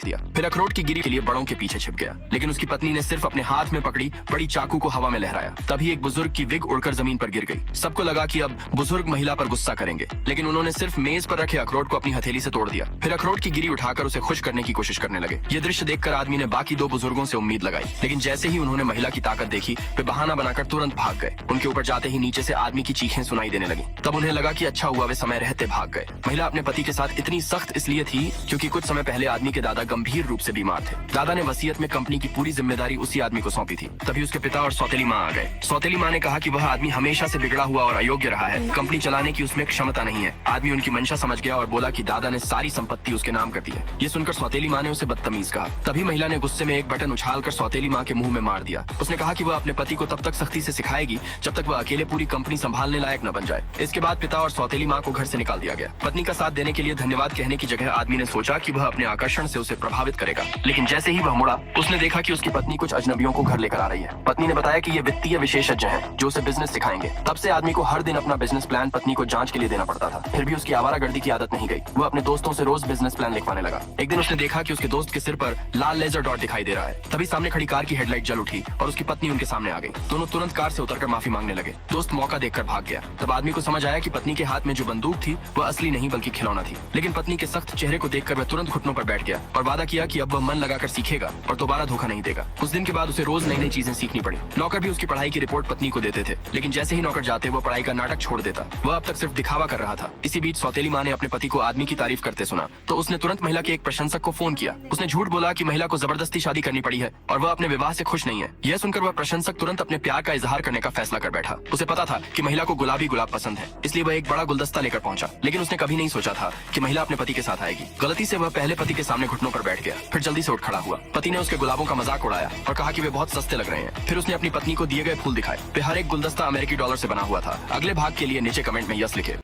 दिया। फिर अखरोट की गिरी के लिए बड़ों के पीछे छिप गया, लेकिन उसकी पत्नी ने सिर्फ अपने हाथ में पकड़ी बड़ी चाकू को हवा में लहराया। तभी एक बुजुर्ग की विग उड़कर जमीन पर गिर गई। सबको लगा कि अब बुजुर्ग महिला पर गुस्सा करेंगे, लेकिन उन्होंने सिर्फ मेज पर रखे अखरोट को अपनी हथेली से तोड़ दिया। फिर अखरोट की गिरी उठाकर उसे खुश करने की कोशिश करने लगे। ये दृश्य देखकर आदमी ने बाकी दो बुजुर्गों से उम्मीद लगाई, लेकिन जैसे ही उन्होंने महिला की ताकत देखी वे बहाना बनाकर तुरंत भाग गए। उनके ऊपर जाते ही नीचे से आदमी की चीखें सुनाई देने लगी। तब उन्हें लगा कि अच्छा हुआ वे समय रहते भाग गए। महिला अपने पति के साथ इतनी सख्त इसलिए थी क्योंकि कुछ समय पहले आदमी के दादा गंभीर रूप से बीमार थे। दादा ने वसीयत में कंपनी की पूरी जिम्मेदारी उसी आदमी को सौंपी थी। तभी उसके पिता और सौतेली माँ आ गए। सौतेली माँ ने कहा कि वह आदमी हमेशा से बिगड़ा हुआ और अयोग्य रहा है, कंपनी चलाने की उसमें क्षमता नहीं है। आदमी उनकी मंशा समझ गया और बोला कि दादा ने सारी संपत्ति उसके नाम कर दी है। ये सुनकर सौतेली माँ ने उसे बदतमीज कहा। तभी महिला ने गुस्से में एक बटन उछालकर सौतेली माँ के मुंह में मार दिया। उसने कहा कि वह अपने पति को तब तक सख्ती से सिखाएगी जब तक वह अकेले पूरी कंपनी संभालने लायक न बन जाए। इसके बाद पिता और सौतेली माँ को घर से निकाल दिया गया। पत्नी का साथ देने के लिए धन्यवाद कहने की जगह आदमी ने सोचा कि वह अपने आकर्षण से उसे प्रभावित करेगा, लेकिन जैसे ही वह मुड़ा उसने देखा कि उसकी पत्नी कुछ अजनबियों को घर लेकर आ रही है। पत्नी ने बताया कि ये वित्तीय विशेषज्ञ हैं जो उसे बिजनेस सिखाएंगे। तब से आदमी को हर दिन अपना बिजनेस प्लान पत्नी को जांच के लिए देना पड़ता था। फिर भी उसकी आवारागर्दी की आदत नहीं गई। वह अपने दोस्तों से रोज बिजनेस प्लान लिखवाने लगा। एक दिन उसने देखा कि उसके दोस्त के सिर पर लाल लेजर डॉट दिखाई दे रहा है। तभी सामने खड़ी कार की हेडलाइट जल उठी और उसकी पत्नी उनके सामने आ गई। दोनों तुरंत कार से उतरकर माफी मांगने लगे। दोस्त मौका देखकर भाग गया। तब आदमी को समझ आया कि पत्नी के हाथ में जो बंदूक थी वह असली नहीं बल्कि खिलौना थी। लेकिन पत्नी के सख्त चेहरे को देखकर वह तुरंत घुटनों पर बैठ गया और वादा किया कि अब वह मन लगाकर सीखेगा और दोबारा धोखा नहीं देगा। उस दिन के बाद उसे रोज नई नई चीजें सीखनी पड़ी। नौकर भी उसकी पढ़ाई की रिपोर्ट पत्नी को देते थे, लेकिन जैसे ही नौकर जाते वह पढ़ाई का नाटक छोड़ देता। वह अब तक सिर्फ दिखावा कर रहा था। इसी बीच सौतेली माँ ने अपने पति को आदमी की तारीफ करते सुना तो उसने तुरंत महिला के एक प्रशंसक को फोन किया। उसने झूठ बोला कि महिला को जबरदस्ती शादी करनी पड़ी है और वह अपने विवाह से खुश नहीं है। यह सुनकर वह प्रशंसक तुरंत अपने प्यार का इजहार करने का फैसला कर बैठा। उसे पता था कि महिला को गुलाबी गुलाब पसंद है, इसलिए वह एक बड़ा गुलदस्ता लेकर पहुंचा, लेकिन उसने कभी नहीं सोचा था कि महिला अपने पति के साथ आएगी। गलती से वह पहले पति के सामने घुटनों पर बैठ गया, फिर जल्दी से उठ खड़ा हुआ। पति ने उसके गुलाबों का मजाक उड़ाया और कहा कि वे बहुत सस्ते लग रहे हैं। फिर उसने अपनी पत्नी को दिए गए फूल दिखाए। वे हर एक गुलदस्ता अमेरिकी डॉलर से बना हुआ था। अगले भाग के लिए नीचे कमेंट में यस लिखे।